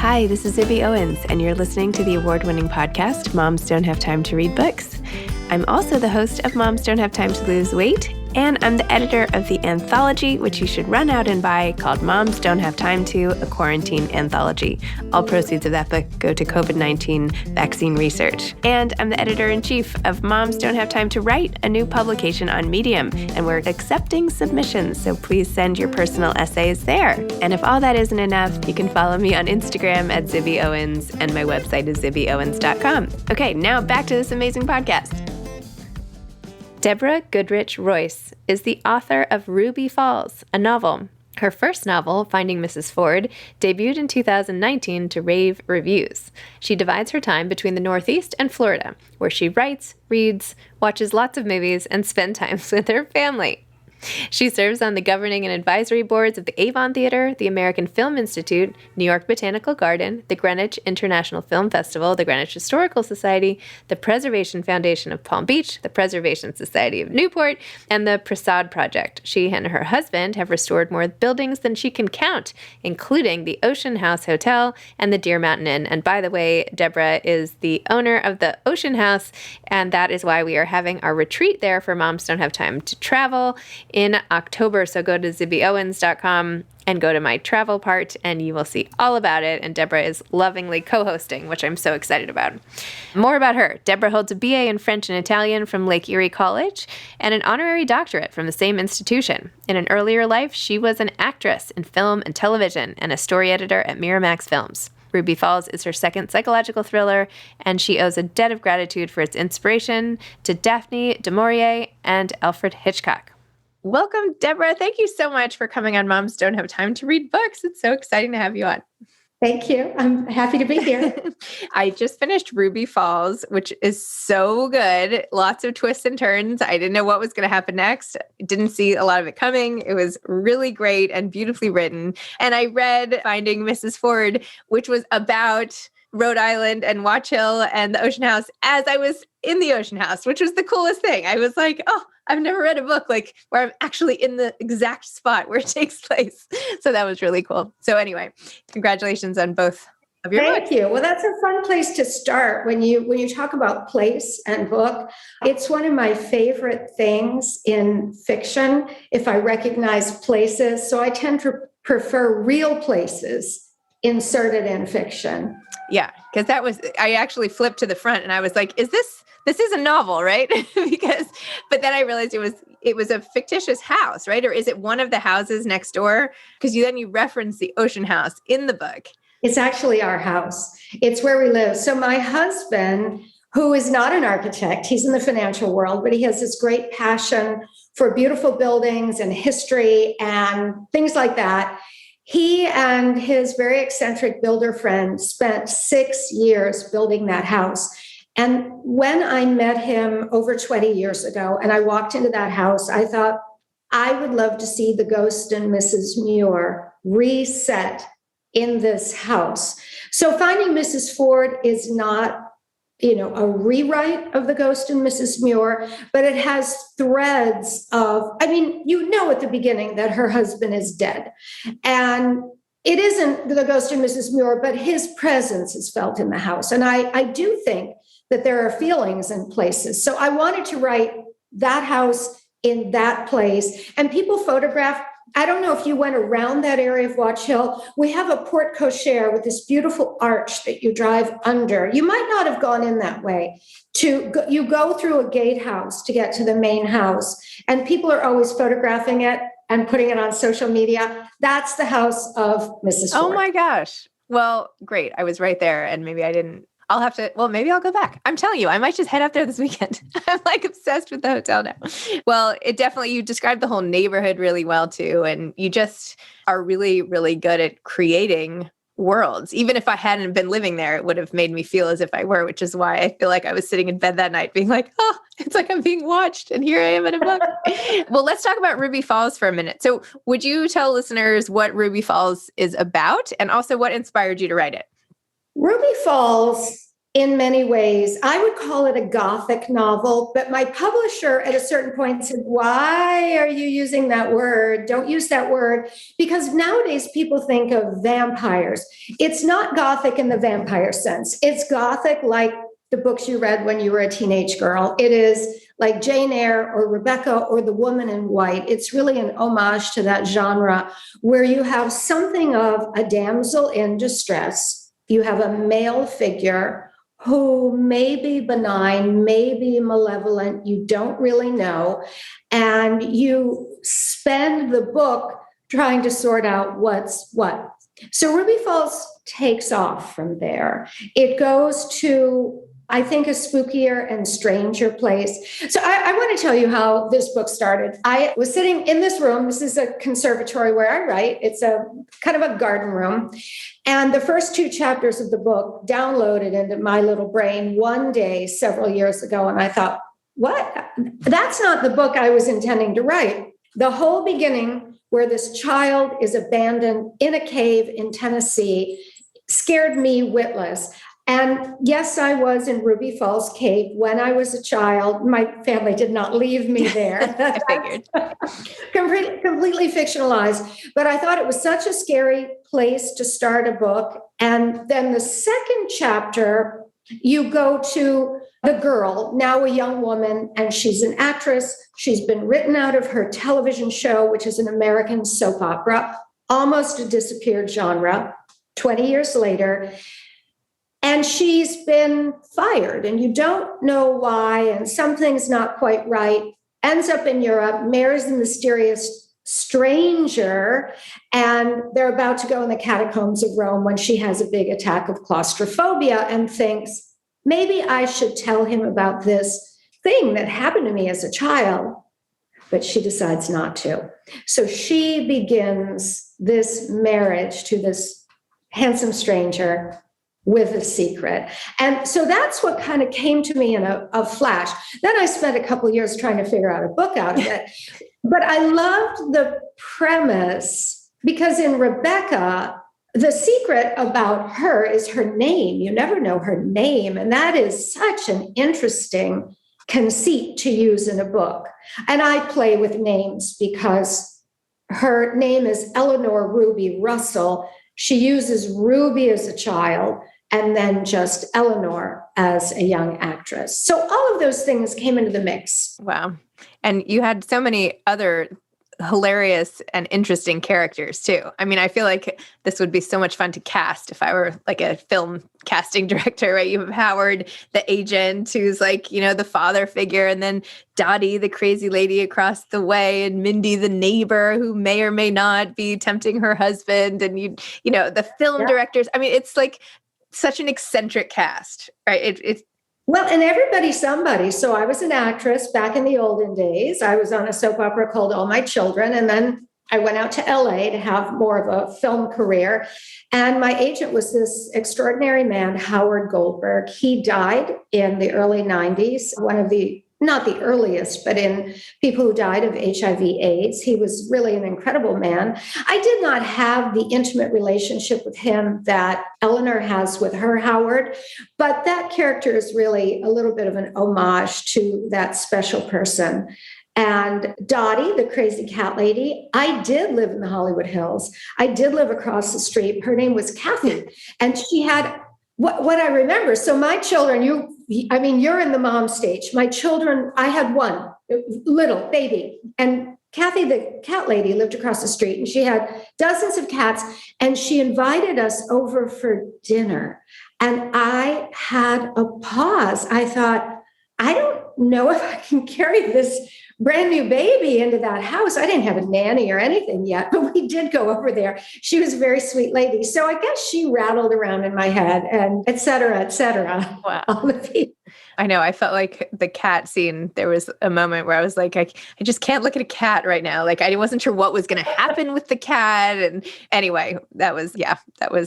Hi, this is Zibby Owens, and you're listening to the award-winning podcast, Moms Don't Have Time to Read Books. I'm also the host of Moms Don't Have Time to Lose Weight, and I'm the editor of the anthology, which you should run out and buy, called Moms Don't Have Time to, a Quarantine Anthology. All proceeds of that book go to COVID-19 vaccine research. And I'm the editor-in-chief of Moms Don't Have Time to Write, a new publication on Medium, and we're accepting submissions, so please send your personal essays there. And if all that isn't enough, you can follow me on Instagram at Zibby Owens, and my website is zibbyowens.com. Okay, now back to this amazing podcast. Deborah Goodrich Royce is the author of Ruby Falls, a novel. Her first novel, Finding Mrs. Ford, debuted in 2019 to rave reviews. She divides her time between the Northeast and Florida, where she writes, reads, watches lots of movies, and spends time with her family. She serves on the governing and advisory boards of the Avon Theater, the American Film Institute, New York Botanical Garden, the Greenwich International Film Festival, the Greenwich Historical Society, the Preservation Foundation of Palm Beach, the Preservation Society of Newport, and the Prasad Project. She and her husband have restored more buildings than she can count, including the Ocean House Hotel and the Deer Mountain Inn. And by the way, Deborah is the owner of the Ocean House, and that is why we are having our retreat there for Moms Don't Have Time to Travel in October. So go to zibbyowens.com and go to my travel part, and you will see all about it. And Deborah is lovingly co-hosting, which I'm so excited about. More about her. Deborah holds a BA in French and Italian from Lake Erie College and an honorary doctorate from the same institution. In an earlier life, she was an actress in film and television and a story editor at Miramax Films. Ruby Falls is her second psychological thriller, and she owes a debt of gratitude for its inspiration to Daphne du Maurier and Alfred Hitchcock. Welcome, Deborah. Thank you so much for coming on Moms Don't Have Time to Read Books. It's so exciting to have you on. Thank you. I'm happy to be here. I just finished Ruby Falls, which is so good. Lots of twists and turns. I didn't know what was going to happen next. Didn't see a lot of it coming. It was really great and beautifully written. And I read Finding Mrs. Ford, which was about Rhode Island and Watch Hill and the Ocean House as I was in the Ocean House, which was the coolest thing. I was like, oh, I've never read a book like where I'm actually in the exact spot where it takes place. So that was really cool. So anyway, congratulations on both of your books. Thank you. Well, that's a fun place to start when you talk about place and book. It's one of my favorite things in fiction, if I recognize places. So I tend to prefer real places inserted in fiction. Yeah, because I actually flipped to the front and I was like, this is a novel, right? But then I realized it was a fictitious house, right? Or is it one of the houses next door? Because you reference the Ocean House in the book. It's actually our house. It's where we live. So my husband, who is not an architect, he's in the financial world, but he has this great passion for beautiful buildings and history and things like that. He and his very eccentric builder friend spent 6 years building that house. And when I met him over 20 years ago and I walked into that house, I thought, I would love to see the Ghost and Mrs. Muir reset in this house. So Finding Mrs. Ford is not, a rewrite of the Ghost and Mrs. Muir, but it has threads of, at the beginning that her husband is dead. And it isn't the Ghost and Mrs. Muir, but his presence is felt in the house. And I do think that there are feelings in places. So I wanted to write that house in that place. And people photograph. I don't know if you went around that area of Watch Hill. We have a porte cochere with this beautiful arch that you drive under. You might not have gone in that way. You go through a gatehouse to get to the main house, and people are always photographing it and putting it on social media. That's the house of Mrs. Ford. Oh my gosh. Well, great. I was right there, and maybe I didn't. Maybe I'll go back. I'm telling you, I might just head up there this weekend. I'm obsessed with the hotel now. Well, you described the whole neighborhood really well too. And you just are really, really good at creating worlds. Even if I hadn't been living there, it would have made me feel as if I were, which is why I feel like I was sitting in bed that night being like, oh, it's like I'm being watched and here I am in a book. Well, let's talk about Ruby Falls for a minute. So would you tell listeners what Ruby Falls is about and also what inspired you to write it? Ruby Falls in many ways. I would call it a Gothic novel, but my publisher at a certain point said, "Why are you using that word? Don't use that word." Because nowadays people think of vampires. It's not Gothic in the vampire sense. It's Gothic like the books you read when you were a teenage girl. It is like Jane Eyre or Rebecca or The Woman in White. It's really an homage to that genre where you have something of a damsel in distress. You have a male figure who may be benign, may be malevolent, you don't really know. And you spend the book trying to sort out what's what. So Ruby Falls takes off from there. It goes to, I think, a spookier and stranger place. So I want to tell you how this book started. I was sitting in this room. This is a conservatory where I write. It's a kind of a garden room. And the first 2 chapters of the book downloaded into my little brain one day several years ago. And I thought, what? That's not the book I was intending to write. The whole beginning, where this child is abandoned in a cave in Tennessee, scared me witless. And yes, I was in Ruby Falls Cave when I was a child. My family did not leave me there. I figured. Completely fictionalized. But I thought it was such a scary place to start a book. And then the second chapter, you go to the girl, now a young woman, and she's an actress. She's been written out of her television show, which is an American soap opera, almost a disappeared genre, 20 years later. And she's been fired, and you don't know why, and something's not quite right. Ends up in Europe, marries a mysterious stranger, and they're about to go in the catacombs of Rome when she has a big attack of claustrophobia and thinks, maybe I should tell him about this thing that happened to me as a child. But she decides not to. So she begins this marriage to this handsome stranger with a secret. And so that's what kind of came to me in a flash. Then I spent a couple of years trying to figure out a book out of it. But I loved the premise because in Rebecca, the secret about her is her name. You never know her name. And that is such an interesting conceit to use in a book. And I play with names because her name is Eleanor Ruby Russell. She uses Ruby as a child and then just Eleanor as a young actress. So all of those things came into the mix. Wow. And you had so many other hilarious and interesting characters too. I mean, I feel like this would be so much fun to cast if I were like a film casting director, right? You have Howard, the agent, who's like, you know, the father figure, and then Dottie, the crazy lady across the way, and Mindy, the neighbor, who may or may not be tempting her husband, and you know, the film directors. I mean, it's like such an eccentric cast, right? It's Well, and everybody's somebody. So I was an actress back in the olden days. I was on a soap opera called All My Children. And then I went out to LA to have more of a film career. And my agent was this extraordinary man, Howard Goldberg. He died in the early 90s, one of the, not the earliest, but in people who died of HIV/AIDS. He was really an incredible man. I did not have the intimate relationship with him that Eleanor has with her Howard, but that character is really a little bit of an homage to that special person. And Dottie, the crazy cat lady, I did live in the Hollywood Hills. I did live across the street. Her name was Kathy. And she had what I remember. So my children, you're in the mom stage. My children, I had one little baby, and Kathy, the cat lady, lived across the street, and she had dozens of cats, and she invited us over for dinner. And I had a pause. I thought, I don't know if I can carry this brand new baby into that house. I didn't have a nanny or anything yet, but we did go over there. She was a very sweet lady. So I guess she rattled around in my head, and et cetera, et cetera. Wow. All of these. I know. I felt like the cat scene. There was a moment where I was like, I just can't look at a cat right now. Like, I wasn't sure what was going to happen with the cat. And anyway, that was,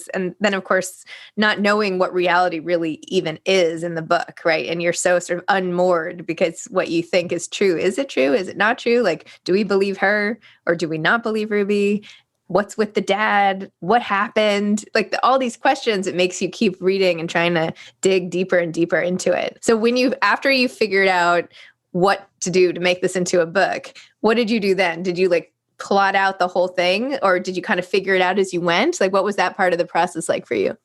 and then of course, not knowing what reality really even is in the book, right? And you're so sort of unmoored because what you think is true. Is it true? Is it not true? Like, do we believe her or do we not believe Ruby? what's with the dad? What happened? Like all these questions, it makes you keep reading and trying to dig deeper and deeper into it. So after you figured out what to do to make this into a book, what did you do then? Did you like plot out the whole thing, or did you kind of figure it out as you went? Like, what was that part of the process like for you?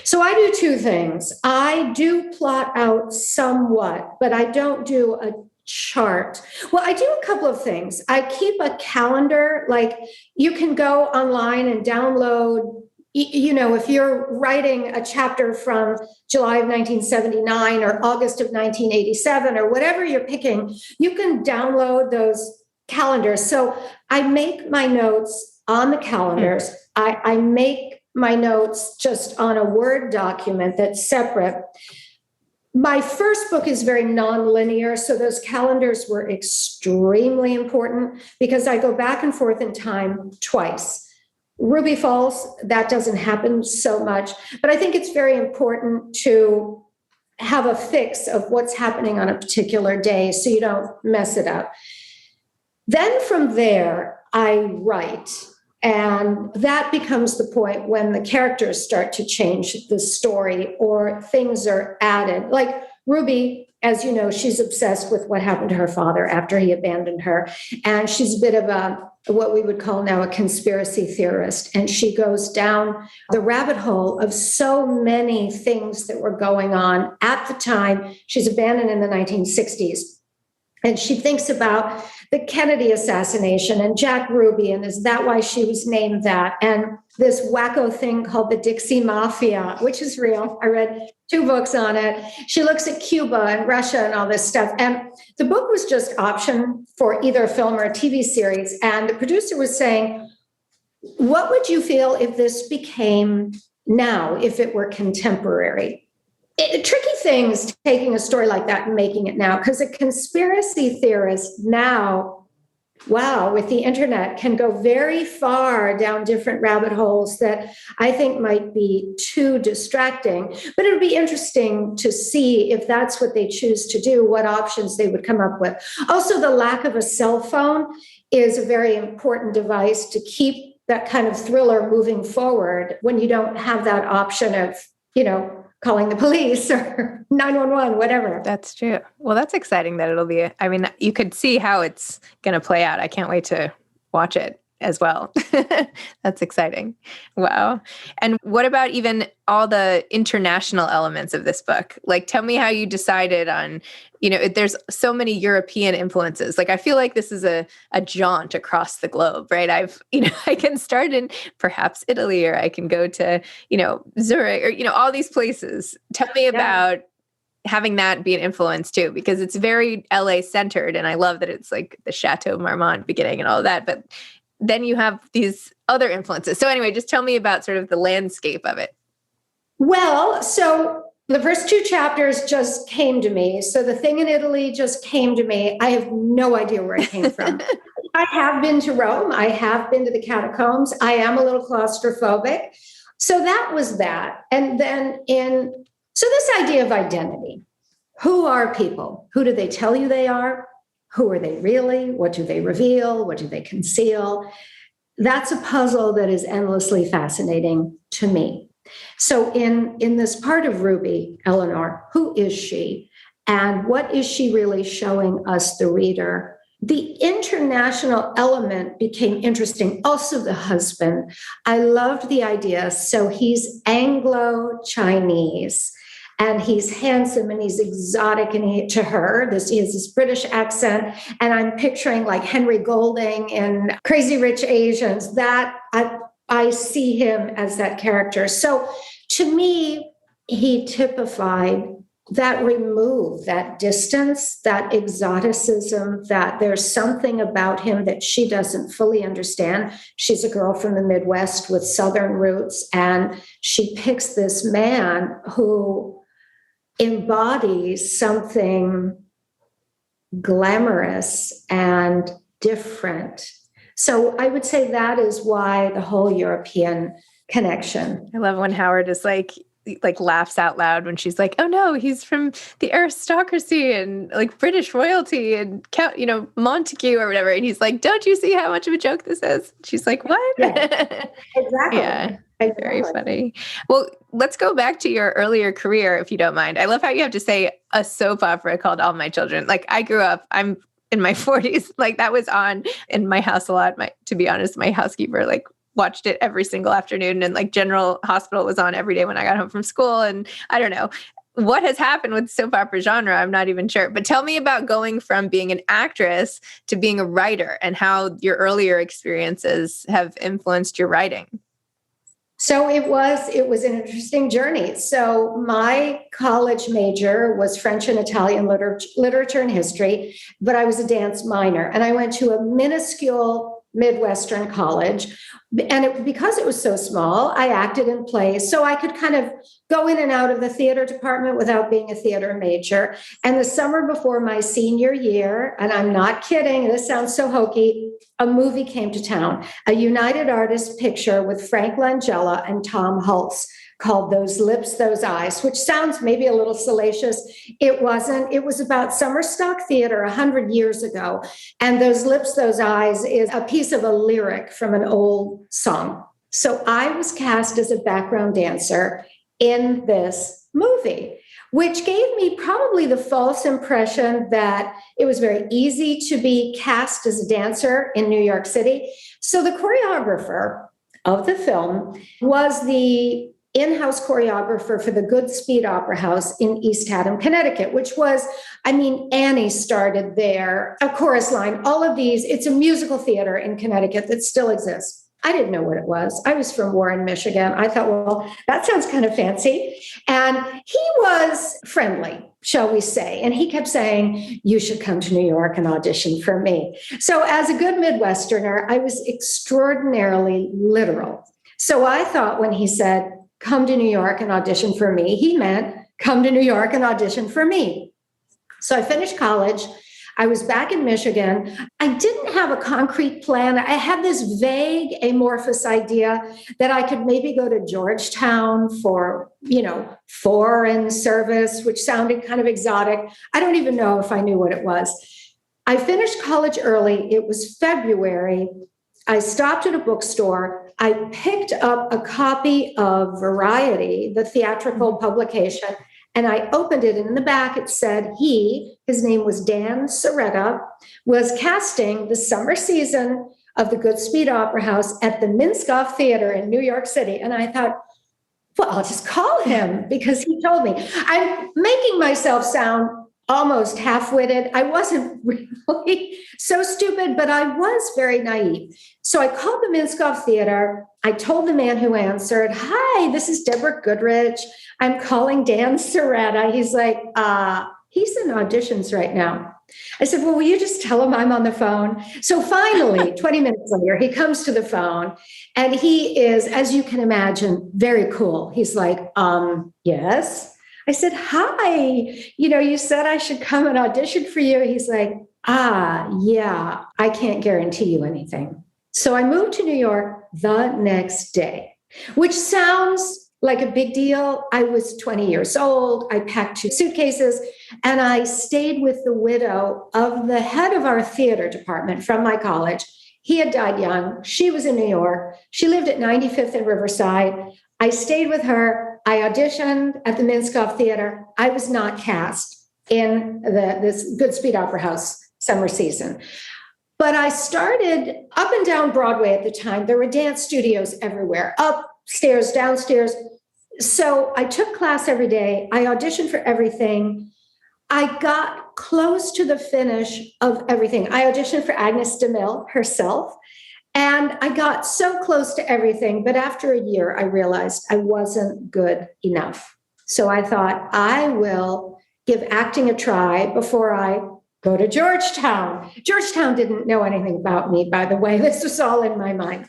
So I do two things. I do plot out somewhat, but I don't do a chart. Well, I do a couple of things. I keep a calendar, like you can go online and download, if you're writing a chapter from July of 1979 or August of 1987 or whatever you're picking, you can download those calendars. So I make my notes on the calendars. I make my notes just on a Word document that's separate. My first book is very nonlinear, so those calendars were extremely important because I go back and forth in time twice. Ruby Falls, that doesn't happen so much, but I think it's very important to have a fix of what's happening on a particular day so you don't mess it up. Then from there, I write. And that becomes the point when the characters start to change the story or things are added. Like Ruby, as you know, she's obsessed with what happened to her father after he abandoned her. And she's a bit of what we would call now a conspiracy theorist. And she goes down the rabbit hole of so many things that were going on at the time. She's abandoned in the 1960s. And she thinks about the Kennedy assassination and Jack Ruby, and is that why she was named that? And this wacko thing called the Dixie Mafia, which is real. I read 2 books on it. She looks at Cuba and Russia and all this stuff. And the book was just optioned for either a film or a TV series. And the producer was saying, what would you feel if this became now, if it were contemporary? Tricky things taking a story like that and making it now, because a conspiracy theorist now, wow, with the internet can go very far down different rabbit holes that I think might be too distracting. But it would be interesting to see if that's what they choose to do, what options they would come up with. Also, the lack of a cell phone is a very important device to keep that kind of thriller moving forward when you don't have that option of, calling the police or 911, whatever. That's true. Well, that's exciting that it'll be, you could see how it's going to play out. I can't wait to watch it as well. That's exciting. Wow. And what about even all the international elements of this book? Like, tell me how you decided on, there's so many European influences. Like, I feel like this is a jaunt across the globe, right? I can start in perhaps Italy, or I can go to, Zurich, or, all these places. Tell me about having that be an influence too, because it's very LA centered. And I love that it's like the Chateau Marmont beginning and all of that. But then you have these other influences. So anyway, just tell me about sort of the landscape of it. Well, so the first 2 chapters just came to me. So the thing in Italy just came to me. I have no idea where it came from. I have been to Rome. I have been to the catacombs. I am a little claustrophobic. So that was that. And then so this idea of identity. Who are people? Who do they tell you they are? Who are they really? What do they reveal? What do they conceal? That's a puzzle that is endlessly fascinating to me. So in this part of Ruby, Eleanor, who is she? And what is she really showing us, the reader? The international element became interesting. Also the husband. I loved the idea. So he's Anglo-Chinese. And he's handsome and he's exotic, and he has this British accent. And I'm picturing like Henry Golding in Crazy Rich Asians. That I see him as that character. So to me, he typified that remove, that distance, that exoticism, that there's something about him that she doesn't fully understand. She's a girl from the Midwest with Southern roots, and she picks this man who embodies something glamorous and different. So I would say that is why the whole European connection. I love when Howard is like, like laughs out loud when she's like, oh no, he's from the aristocracy and like British royalty and Count, Montague or whatever. And he's like, don't you see how much of a joke this is? She's like, what? Yeah, exactly. Yeah. Exactly. Very funny. Well, let's go back to your earlier career, if you don't mind. I love how you have to say a soap opera called All My Children. Like I grew up, I'm in my 40s, like that was on in my house a lot. To be honest, my housekeeper like watched it every single afternoon, and like General Hospital was on every day when I got home from school. And I don't know what has happened with soap opera genre. I'm not even sure, but tell me about going from being an actress to being a writer and how your earlier experiences have influenced your writing. So it was an interesting journey. So my college major was French and Italian literature and history, but I was a dance minor, and I went to a minuscule Midwestern college. And because it was so small, I acted in plays. So I could kind of go in and out of the theater department without being a theater major. And the summer before my senior year, and I'm not kidding, this sounds so hokey, a movie came to town, a United Artists picture with Frank Langella and Tom Hulce called Those Lips, Those Eyes, which sounds maybe a little salacious. It wasn't. It was about summer stock theater 100 years ago. And Those Lips, Those Eyes is a piece of a lyric from an old song. So I was cast as a background dancer in this movie, which gave me probably the false impression that it was very easy to be cast as a dancer in New York City. So the choreographer of the film was the in-house choreographer for the Goodspeed Opera House in East Haddam, Connecticut, which was, Annie started there, a chorus line, all of these. It's a musical theater in Connecticut that still exists. I didn't know what it was. I was from Warren, Michigan. I thought, well, that sounds kind of fancy. And he was friendly, shall we say. And he kept saying, you should come to New York and audition for me. So as a good Midwesterner, I was extraordinarily literal. So I thought when he said, come to New York and audition for me, he meant come to New York and audition for me. So I finished college. I was back in Michigan. I didn't have a concrete plan. I had this vague, amorphous idea that I could maybe go to Georgetown for, foreign service, which sounded kind of exotic. I don't even know if I knew what it was. I finished college early. It was February. I stopped at a bookstore. I picked up a copy of Variety, the theatrical publication, and I opened it. And in the back, it said his name was Dan Soretta, was casting the summer season of the Goodspeed Opera House at the Minskoff Theater in New York City. And I thought, well, I'll just call him because he told me. I'm making myself sound almost half-witted. I wasn't really so stupid, but I was very naive. So I called the Minskoff Theater. I told the man who answered, hi, this is Deborah Goodrich. I'm calling Dan Soretta. He's like, he's in auditions right now. I said, well, will you just tell him I'm on the phone? So finally, 20 minutes later, he comes to the phone and he is, as you can imagine, very cool. He's like, yes. I said, hi, you said I should come and audition for you. He's like, yeah, I can't guarantee you anything. So I moved to New York the next day, which sounds like a big deal. I was 20 years old. I packed 2 suitcases and I stayed with the widow of the head of our theater department from my college. He had died young. She was in New York. She lived at 95th and Riverside. I stayed with her. I auditioned at the Minskoff Theater. I was not cast in this Goodspeed Opera House summer season. But I started up and down Broadway at the time. There were dance studios everywhere, upstairs, downstairs. So I took class every day. I auditioned for everything. I got close to the finish of everything. I auditioned for Agnes DeMille herself. And I got so close to everything, but after a year, I realized I wasn't good enough. So I thought, I will give acting a try before I go to Georgetown. Georgetown didn't know anything about me, by the way. This was all in my mind.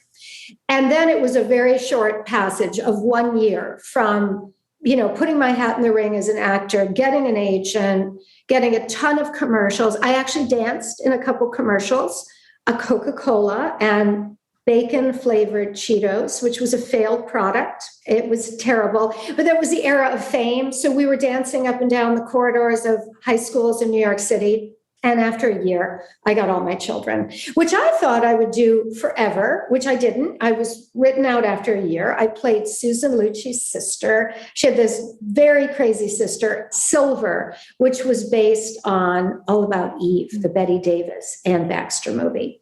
And then it was a very short passage of 1 year from, putting my hat in the ring as an actor, getting an agent, getting a ton of commercials. I actually danced in a couple commercials, a Coca-Cola and bacon flavored Cheetos, which was a failed product. It was terrible, but that was the era of fame. So we were dancing up and down the corridors of high schools in New York City. And after a year, I got all my children, which I thought I would do forever, which I didn't. I was written out after a year. I played Susan Lucci's sister. She had this very crazy sister, Silver, which was based on All About Eve, the Bette Davis Ann Baxter movie.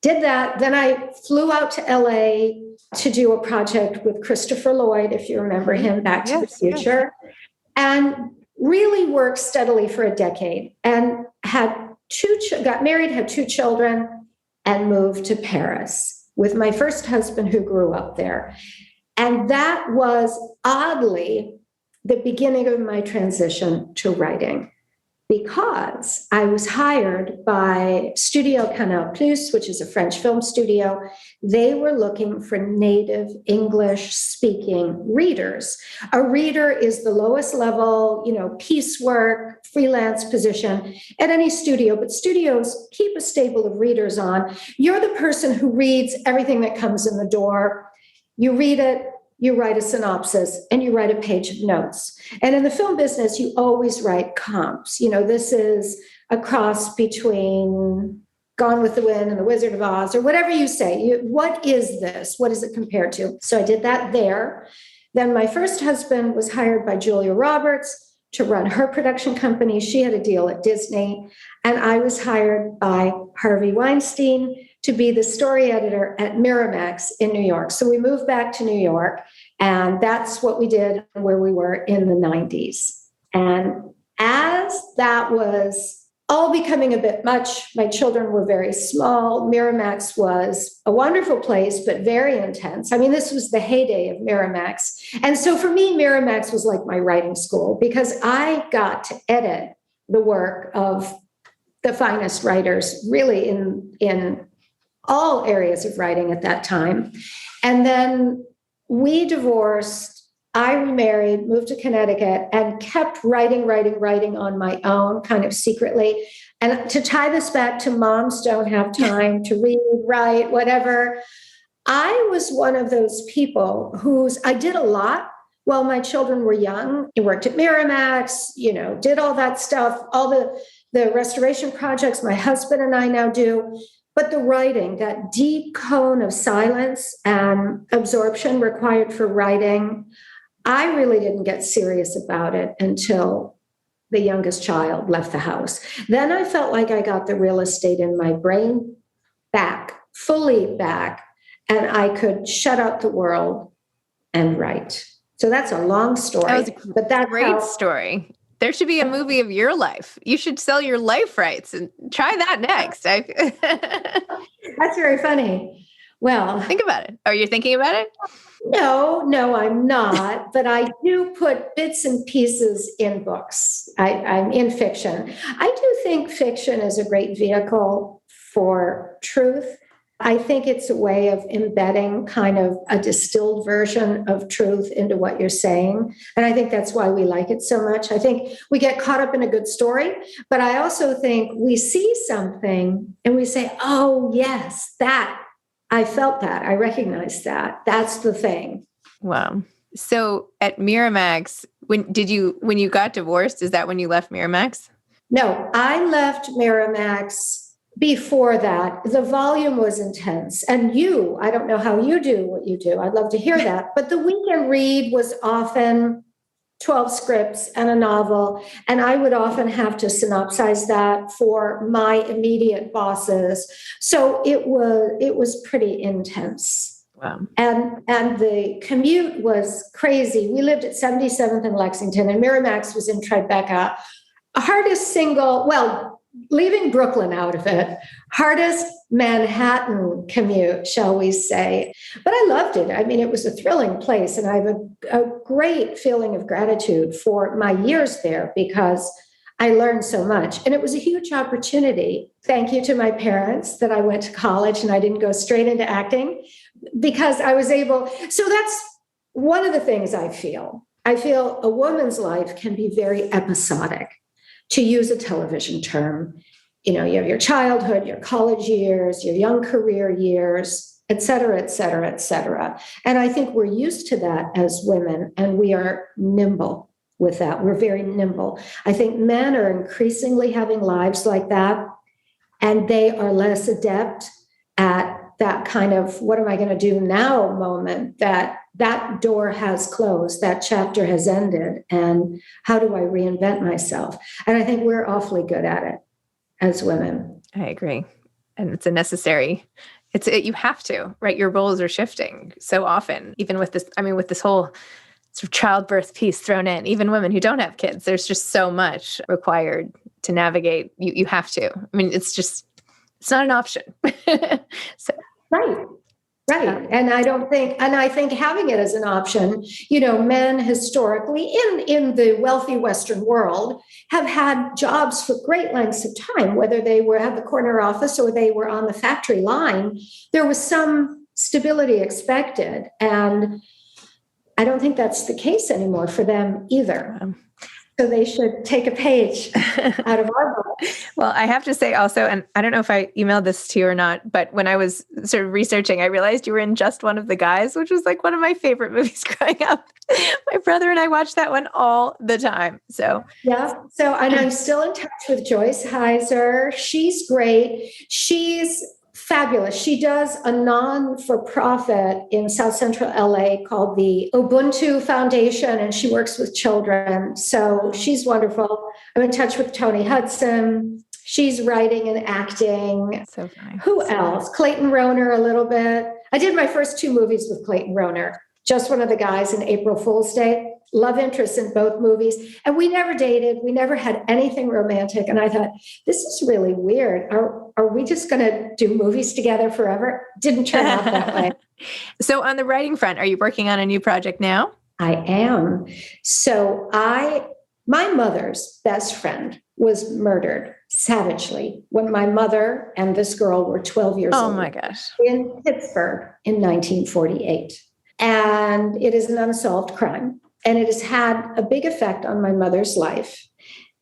Did that. Then I flew out to LA to do a project with Christopher Lloyd, if you remember him, Back to the Future. Yes. And really worked steadily for a decade and got married, had 2 children, and moved to Paris with my first husband who grew up there. And that was oddly the beginning of my transition to writing, because I was hired by Studio Canal Plus, which is a French film studio. They were looking for native English-speaking readers. A reader is the lowest level, piecework, freelance position at any studio, but studios keep a stable of readers on. You're the person who reads everything that comes in the door. You read it, you write a synopsis, and you write a page of notes. And in the film business, you always write comps. This is a cross between Gone with the Wind and The Wizard of Oz, or whatever you say. What is this? What is it compared to? So I did that there. Then my first husband was hired by Julia Roberts to run her production company. She had a deal at Disney. And I was hired by Harvey Weinstein to be the story editor at Miramax in New York. So we moved back to New York, and that's what we did where we were in the 90s. And as that was all becoming a bit much, my children were very small. Miramax was a wonderful place, but very intense. I mean, this was the heyday of Miramax. And so for me, Miramax was like my writing school, because I got to edit the work of the finest writers, really in all areas of writing at that time. And then we divorced, I remarried, moved to Connecticut, and kept writing on my own, kind of secretly. And to tie this back to moms don't have time to read, write, whatever, I was one of those people I did a lot while my children were young. I worked at Miramax, did all that stuff, all the restoration projects my husband and I now do. But the writing, that deep cone of silence and absorption required for writing, I really didn't get serious about it until the youngest child left the house. Then I felt like I got the real estate in my brain back, fully back, and I could shut out the world and write. So that's a long story. That's a great story. There should be a movie of your life. You should sell your life rights and try that next. That's very funny. Well, think about it. Are you thinking about it? No, I'm not. But I do put bits and pieces in books. I'm in fiction. I do think fiction is a great vehicle for truth. I think it's a way of embedding kind of a distilled version of truth into what you're saying. And I think that's why we like it so much. I think we get caught up in a good story, but I also think we see something and we say, oh, yes, I felt that. I recognize that. That's the thing. Wow. So at Miramax, when you got divorced, is that when you left Miramax? No, I left Miramax before that. The volume was intense. And I don't know how you do what you do. I'd love to hear that. But the weekend read was often 12 scripts and a novel. And I would often have to synopsize that for my immediate bosses. So it was pretty intense. Wow. And the commute was crazy. We lived at 77th and Lexington, and Miramax was in Tribeca. Leaving Brooklyn out of it, hardest Manhattan commute, shall we say. But I loved it. I mean, it was a thrilling place. And I have a great feeling of gratitude for my years there, because I learned so much. And it was a huge opportunity. Thank you to my parents that I went to college and I didn't go straight into acting, because I was able. So that's one of the things I feel. I feel a woman's life can be very episodic, to use a television term. You have your childhood, your college years, your young career years, et cetera, et cetera, et cetera. And I think we're used to that as women, and we are nimble with that. We're very nimble. I think men are increasingly having lives like that, and they are less adept at that kind of what am I going to do now moment, that door has closed, that chapter has ended, and how do I reinvent myself? And I think we're awfully good at it as women. I agree. And it's a necessary, you have to, right? Your roles are shifting so often, even with this, with this whole sort of childbirth piece thrown in, even women who don't have kids, there's just so much required to navigate. You have to, it's not an option. So. Right. And I think having it as an option, men historically in the wealthy Western world have had jobs for great lengths of time, whether they were at the corner office or they were on the factory line, there was some stability expected. And I don't think that's the case anymore for them either. So they should take a page out of our book. Well, I have to say also, and I don't know if I emailed this to you or not, but when I was sort of researching, I realized you were in Just One of the Guys, which was like one of my favorite movies growing up. My brother and I watched that one all the time. So yeah. So and I'm still in touch with Joyce Heiser. She's great. She's fabulous. She does a non-for-profit in South Central LA called the Ubuntu Foundation, and she works with children. So she's wonderful. I'm in touch with Toni Hudson. She's writing and acting. So funny. Who else? Clayton Rohner a little bit. I did my first 2 movies with Clayton Rohner. Just One of the Guys and April Fool's Day. Love interest in both movies. And we never dated. We never had anything romantic. And I thought, this is really weird. Are we just going to do movies together forever? Didn't turn out that way. So on the writing front, are you working on a new project now? I am. So my mother's best friend was murdered savagely when my mother and this girl were 12 years old. Oh my gosh. In Pittsburgh in 1948. And it is an unsolved crime. And it has had a big effect on my mother's life.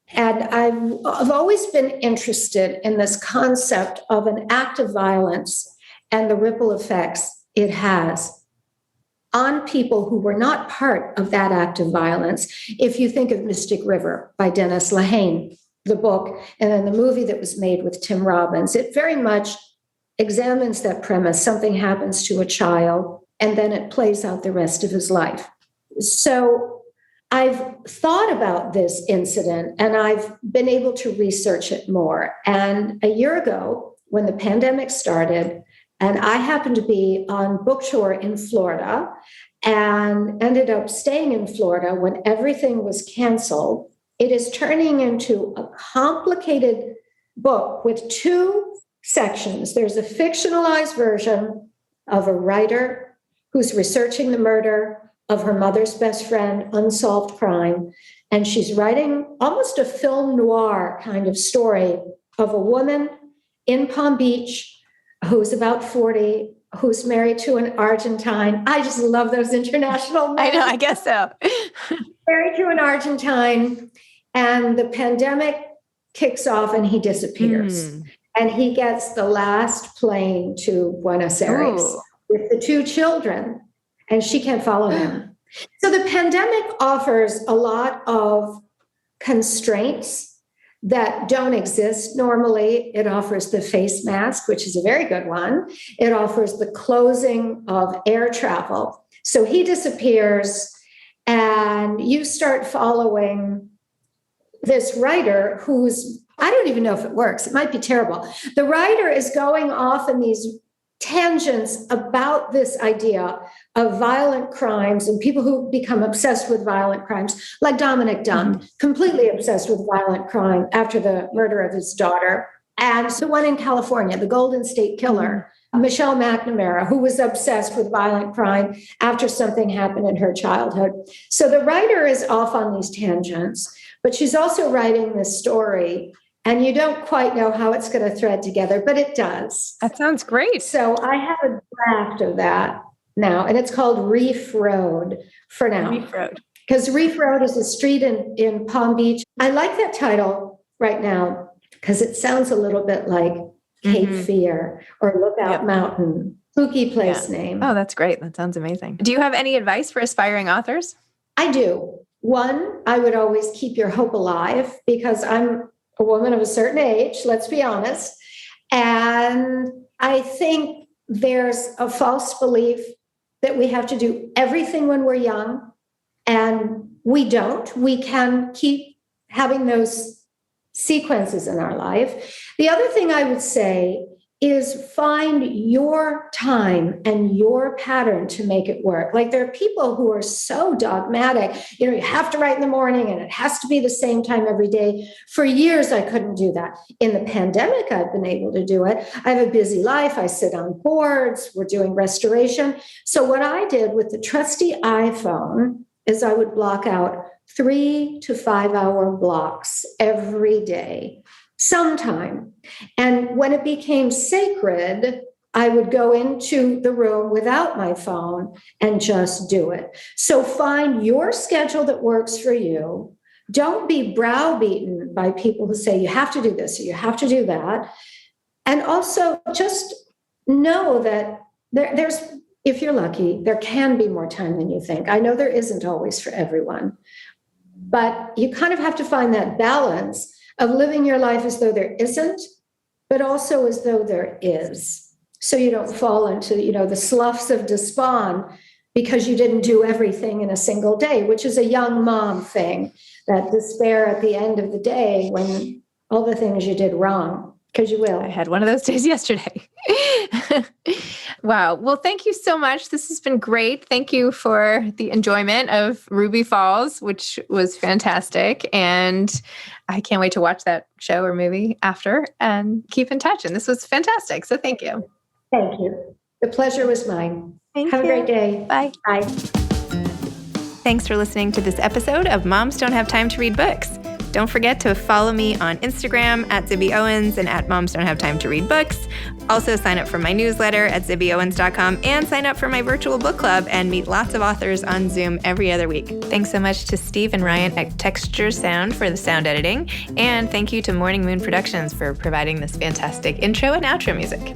And I've always been interested in this concept of an act of violence and the ripple effects it has on people who were not part of that act of violence. If you think of Mystic River by Dennis Lehane, the book, and then the movie that was made with Tim Robbins, it very much examines that premise. Something happens to a child, and then it plays out the rest of his life. So I've thought about this incident and I've been able to research it more. And a year ago, when the pandemic started, and I happened to be on book tour in Florida and ended up staying in Florida when everything was canceled, it is turning into a complicated book with 2 sections. There's a fictionalized version of a writer who's researching the murder of her mother's best friend, unsolved crime. And she's writing almost a film noir kind of story of a woman in Palm Beach who's about 40, who's married to an Argentine. I just love those international men. I know, I guess so. Married to an Argentine, and the pandemic kicks off and he disappears. And he gets the last plane to Buenos Aires with the 2 children. And she can't follow him. So the pandemic offers a lot of constraints that don't exist normally. It offers the face mask, which is a very good one. It offers the closing of air travel. So he disappears, and you start following this writer who's, I don't even know if it works. It might be terrible. The writer is going off in these tangents about this idea of violent crimes and people who become obsessed with violent crimes, like Dominic Dunn, completely obsessed with violent crime after the murder of his daughter. And so one in California, the Golden State Killer, Michelle McNamara, who was obsessed with violent crime after something happened in her childhood. So the writer is off on these tangents, but she's also writing this story. And you don't quite know how it's going to thread together, but it does. That sounds great. So I have a draft of that now, and it's called Reef Road for now. Reef Road. Because Reef Road is a street in Palm Beach. I like that title right now because it sounds a little bit like Cape Fear or Lookout Mountain. Spooky place name. Oh, that's great. That sounds amazing. Do you have any advice for aspiring authors? I do. One, I would always keep your hope alive because I'm a woman of a certain age, let's be honest. And I think there's a false belief that we have to do everything when we're young, and we don't. We can keep having those sequences in our life. The other thing I would say is find your time and your pattern to make it work. Like there are people who are so dogmatic, you have to write in the morning and it has to be the same time every day. For years, I couldn't do that. In the pandemic, I've been able to do it. I have a busy life. I sit on boards. We're doing restoration. So what I did with the trusty iPhone is I would block out 3 to 5 hour blocks every day, sometime. And when it became sacred, I would go into the room without my phone and just do it. So find your schedule that works for you. Don't be browbeaten by people who say you have to do this or you have to do that. And also just know that there's, if you're lucky, there can be more time than you think. I know there isn't always for everyone, but you kind of have to find that balance of living your life as though there isn't, but also as though there is. So you don't fall into, the sloughs of despond because you didn't do everything in a single day, which is a young mom thing, that despair at the end of the day when all the things you did wrong, because you will. I had one of those days yesterday. Wow. Well, thank you so much. This has been great. Thank you for the enjoyment of Ruby Falls, which was fantastic. And I can't wait to watch that show or movie after and keep in touch. And this was fantastic. So thank you. Thank you. The pleasure was mine. Have a great day. Bye. Bye. Thanks for listening to this episode of Moms Don't Have Time to Read Books. Don't forget to follow me on Instagram at Zibby Owens and at Moms Don't Have Time to Read Books. Also sign up for my newsletter at zibbyowens.com and sign up for my virtual book club and meet lots of authors on Zoom every other week. Thanks so much to Steve and Ryan at Texture Sound for the sound editing. And thank you to Morning Moon Productions for providing this fantastic intro and outro music.